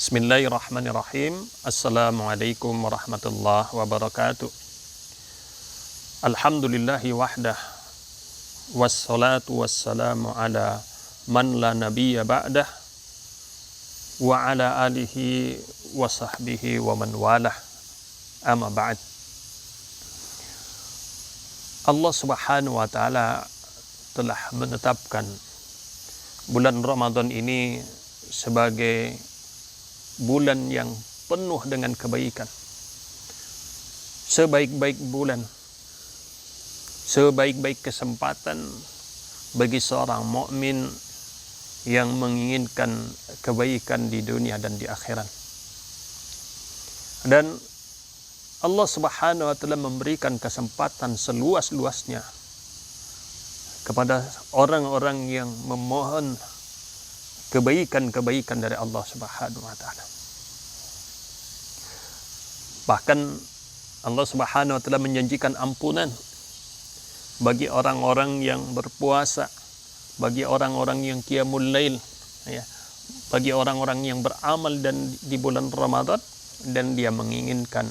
Bismillahirrahmanirrahim. Assalamualaikum warahmatullahi wabarakatuh. Alhamdulillahi wahdah. Wassalatu wassalamu ala man la nabiyya ba'dah. Wa ala alihi wa sahbihi wa man walah. Amma ba'd. Allah subhanahu wa ta'ala telah menetapkan bulan Ramadan ini sebagai bulan yang penuh dengan kebaikan. Sebaik-baik bulan, sebaik-baik kesempatan bagi seorang mukmin yang menginginkan kebaikan di dunia dan di akhirat. Dan Allah Subhanahu wa taala memberikan kesempatan seluas-luasnya kepada orang-orang yang memohon kebaikan-kebaikan dari Allah Subhanahu wa taala. Bahkan Allah Subhanahu wa taala menjanjikan ampunan bagi orang-orang yang berpuasa, bagi orang-orang yang qiyamul lail, ya, bagi orang-orang yang beramal dan di bulan Ramadan dan dia menginginkan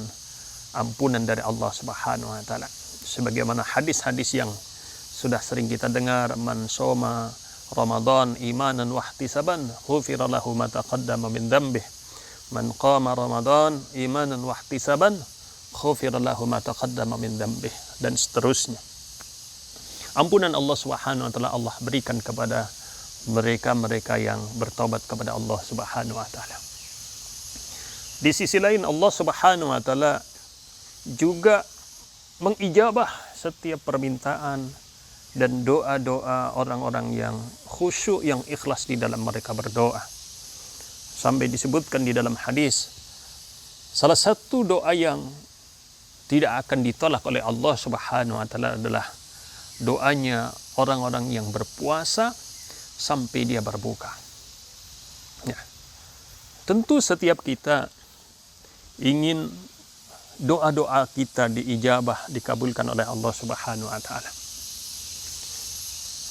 ampunan dari Allah Subhanahu wa taala. Sebagaimana hadis-hadis yang sudah sering kita dengar, man shoma Ramadan imanan wa ihtisaban ghufira lahu ma taqaddama min dhanbih. Man qama Ramadan imanan wa ihtisaban ghufira lahu ma taqaddama min dhanbih, dan seterusnya. Ampunan Allah Subhanahu wa taala Allah berikan kepada mereka-mereka yang bertobat kepada Allah Subhanahu wa taala. Di sisi lain Allah Subhanahu wa taala juga mengijabah setiap permintaan dan doa-doa orang-orang yang khusyuk, yang ikhlas di dalam mereka berdoa. Sampai disebutkan di dalam hadis, salah satu doa yang tidak akan ditolak oleh Allah Subhanahu wa taala adalah doanya orang-orang yang berpuasa sampai dia berbuka. Ya. Tentu setiap kita ingin doa-doa kita diijabah, dikabulkan oleh Allah Subhanahu wa taala.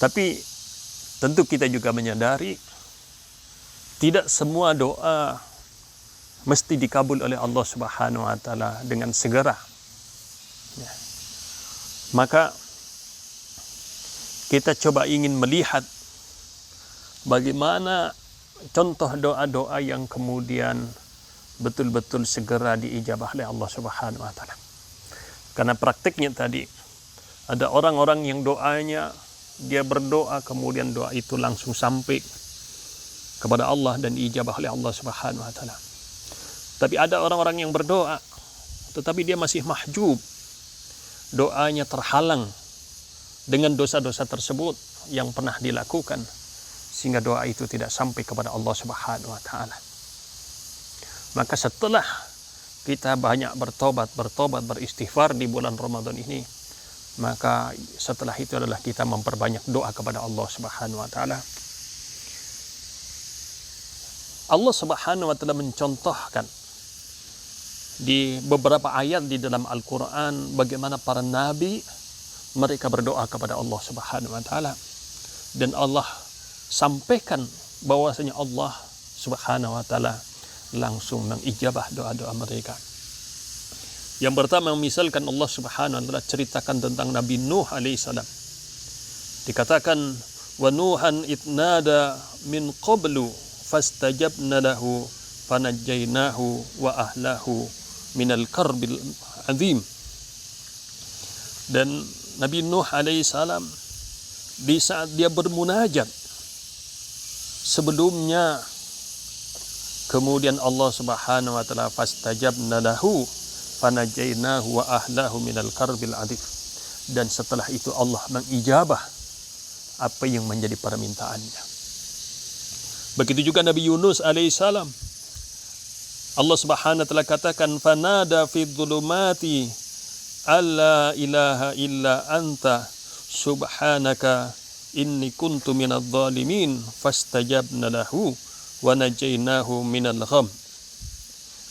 Tapi tentu kita juga menyadari tidak semua doa mesti dikabul oleh Allah Subhanahu wa taala dengan segera. Ya. Maka kita coba ingin melihat bagaimana contoh doa-doa yang kemudian betul-betul segera diijabah oleh Allah Subhanahu wa taala. Karena praktiknya tadi ada orang-orang yang doanya dia berdoa kemudian doa itu langsung sampai kepada Allah dan diijabah oleh Allah Subhanahu wa taala. Tapi ada orang-orang yang berdoa tetapi dia masih mahjub. Doanya terhalang dengan dosa-dosa tersebut yang pernah dilakukan sehingga doa itu tidak sampai kepada Allah Subhanahu wa taala. Maka setelah kita banyak bertobat, beristighfar di bulan Ramadan ini, maka setelah itu adalah kita memperbanyak doa kepada Allah Subhanahu wa taala. Allah Subhanahu wa taala mencontohkan di beberapa ayat di dalam Al-Qur'an bagaimana para nabi mereka berdoa kepada Allah Subhanahu wa taala, dan Allah sampaikan bahwasanya Allah Subhanahu wa taala langsung mengijabah doa-doa mereka. Yang pertama, misalkan Allah Subhanahu wa taala ceritakan tentang Nabi Nuh alaihissalam. Dikatakan wa nuhan itnada min qablu fastajabna lahu fanajjaynahu wa ahlahu minal karbil azim. Dan Nabi Nuh alaihissalam di saat dia bermunajat sebelumnya, kemudian Allah Subhanahu wa taala fastajabna lahu fanajainahu wa ahlahu minal karbil adif, dan setelah itu Allah mengijabah apa yang menjadi permintaannya. Begitu juga Nabi Yunus alaihissalam, Allah Subhanahu wa taala katakan fanada fi dhulumati alla ilaha illa anta subhanaka inni kuntu minadh dhalimin fastajabna lahu wa najainahu minal gham.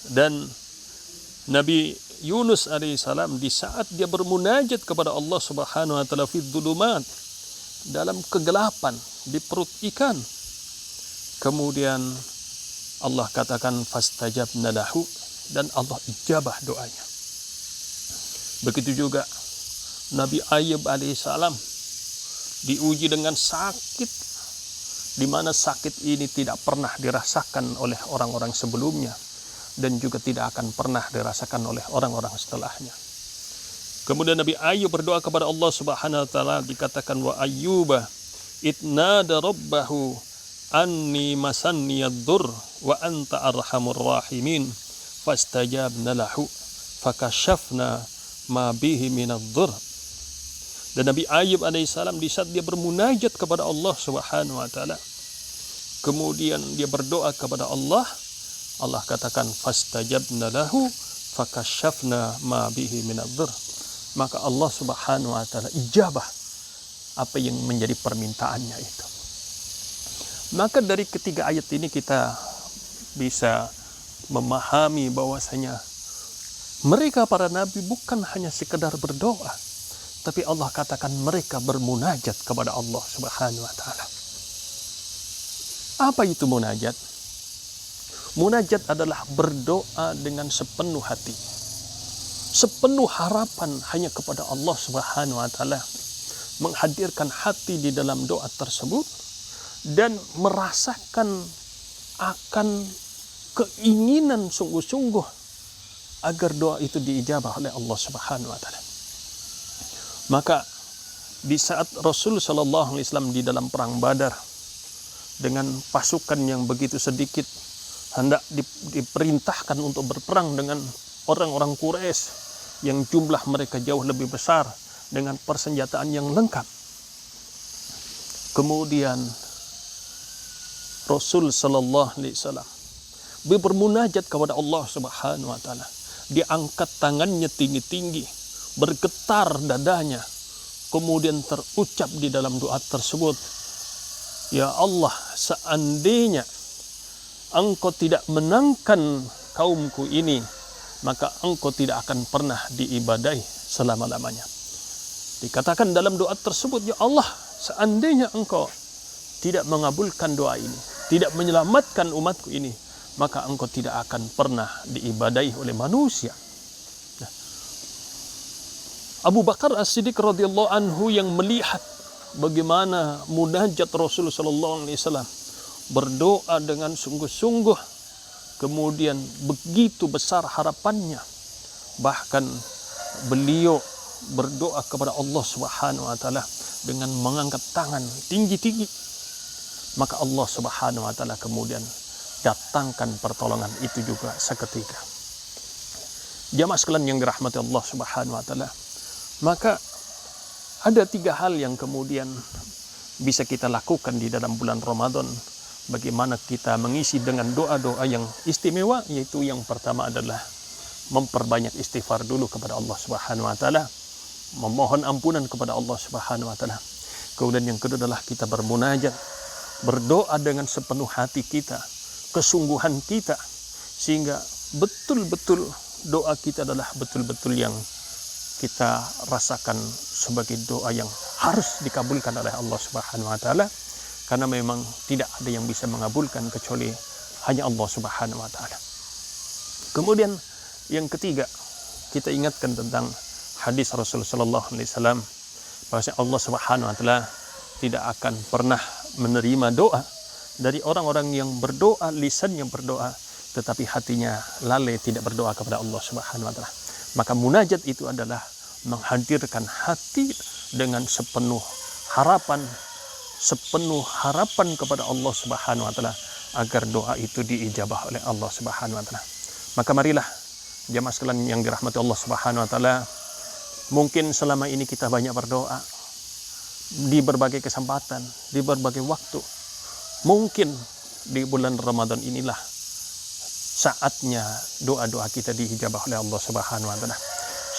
Dan Nabi Yunus alaihissalam di saat dia bermunajat kepada Allah Subhanahu wa taala fi dhulumat, dalam kegelapan di perut ikan, kemudian Allah katakan fastajabna lahu, dan Allah ijabah doanya. Begitu juga Nabi Ayub alaihissalam diuji dengan sakit, di mana sakit ini tidak pernah dirasakan oleh orang-orang sebelumnya dan juga tidak akan pernah dirasakan oleh orang-orang setelahnya. Kemudian Nabi Ayub berdoa kepada Allah Subhanahu wa taala, dikatakan wa ayyuba itnada rabbahu anni masanniyad-dur wa anta arhamur rahimin fastajabna lahu fakashafna ma bihi minadh-dur. Dan Nabi Ayub alaihissalam di saat dia bermunajat kepada Allah Subhanahu wa taala, kemudian dia berdoa kepada Allah, Allah katakan fastajabna lahu fakashafna ma bihi minadh-dur. Maka Allah Subhanahu wa taala ijabah apa yang menjadi permintaannya itu. Maka dari ketiga ayat ini kita bisa memahami bahwasanya mereka para nabi bukan hanya sekedar berdoa, tapi Allah katakan mereka bermunajat kepada Allah Subhanahu wa taala. Apa itu munajat? Munajat adalah berdoa dengan sepenuh hati, sepenuh harapan hanya kepada Allah Subhanahu wa taala, menghadirkan hati di dalam doa tersebut dan merasakan akan keinginan sungguh-sungguh agar doa itu diijabah oleh Allah Subhanahu wa taala. Maka di saat Rasul sallallahu alaihi wasallam di dalam perang Badar dengan pasukan yang begitu sedikit hendak diperintahkan untuk berperang dengan orang-orang Quraisy yang jumlah mereka jauh lebih besar dengan persenjataan yang lengkap. Kemudian Rasul sallallahu alaihi wasallam bermunajat kepada Allah Subhanahu wa taala. Diangkat tangannya tinggi-tinggi, bergetar dadanya. Kemudian terucap di dalam doa tersebut, ya Allah, seandainya Engkau tidak menangkan kaumku ini, maka Engkau tidak akan pernah diibadahi selama-lamanya. Dikatakan dalam doa tersebut, ya Allah, seandainya Engkau tidak mengabulkan doa ini, tidak menyelamatkan umatku ini, maka Engkau tidak akan pernah diibadahi oleh manusia. Nah, Abu Bakar As-Siddiq radhiyallahu anhu yang melihat bagaimana munajat Rasul sallallahu alaihi wasallam, berdoa dengan sungguh-sungguh, kemudian begitu besar harapannya, bahkan beliau berdoa kepada Allah Subhanahu wa taala dengan mengangkat tangan tinggi-tinggi, maka Allah Subhanahu wa taala kemudian datangkan pertolongan itu juga seketika. Jamaah sekalian yang dirahmati Allah Subhanahu wa taala, maka ada 3 hal yang kemudian bisa kita lakukan di dalam bulan Ramadan. Bagaimana kita mengisi dengan doa-doa yang istimewa, yaitu yang pertama adalah memperbanyak istighfar dulu kepada Allah Subhanahu wa taala, memohon ampunan kepada Allah Subhanahu wa taala. Kemudian yang kedua adalah kita bermunajat, berdoa dengan sepenuh hati kita, kesungguhan kita, sehingga betul-betul doa kita adalah betul-betul yang kita rasakan sebagai doa yang harus dikabulkan oleh Allah Subhanahu wa taala, karena memang tidak ada yang bisa mengabulkan kecuali hanya Allah Subhanahu wa taala. Kemudian yang ketiga, kita ingatkan tentang hadis Rasulullah sallallahu alaihi wasallam bahwa Allah Subhanahu wa taala tidak akan pernah menerima doa dari orang-orang yang berdoa, lisannya berdoa, tetapi hatinya lalai tidak berdoa kepada Allah Subhanahu wa taala. Maka munajat itu adalah menghadirkan hati dengan sepenuh harapan kepada Allah Subhanahu wa taala agar doa itu diijabah oleh Allah Subhanahu wa taala. Maka marilah jamaah sekalian yang dirahmati Allah Subhanahu wa taala, mungkin selama ini kita banyak berdoa di berbagai kesempatan, di berbagai waktu. Mungkin di bulan Ramadan inilah saatnya doa-doa kita diijabah oleh Allah Subhanahu wa taala.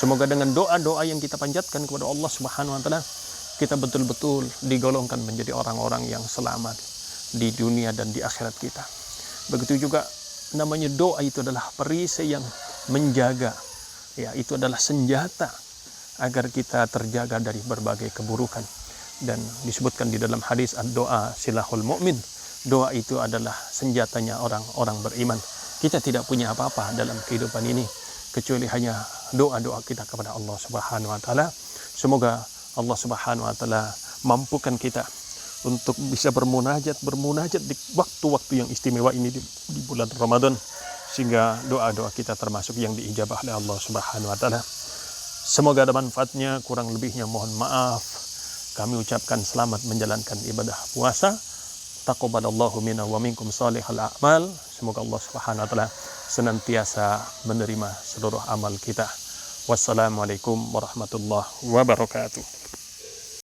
Semoga dengan doa-doa yang kita panjatkan kepada Allah Subhanahu wa taala, kita betul-betul digolongkan menjadi orang-orang yang selamat di dunia dan di akhirat kita. Begitu juga namanya doa itu adalah perisai yang menjaga, ya, itu adalah senjata agar kita terjaga dari berbagai keburukan. Dan disebutkan di dalam hadis, ad-doa silahul mu'min, Doa itu adalah senjatanya orang-orang beriman. Kita tidak punya apa-apa dalam kehidupan ini kecuali hanya doa-doa kita kepada Allah Subhanahu wa taala. Semoga Allah Subhanahu wa taala mampukan kita untuk bisa bermunajat di waktu-waktu yang istimewa ini di bulan Ramadan, sehingga doa-doa kita termasuk yang diijabah oleh Allah Subhanahu wa taala. Semoga ada manfaatnya, kurang lebihnya mohon maaf. Kami ucapkan selamat menjalankan ibadah puasa. Taqabbalallahu minna wa minkum shalihal a'mal. Semoga Allah Subhanahu wa taala senantiasa menerima seluruh amal kita. Wassalamualaikum warahmatullahi wabarakatuh.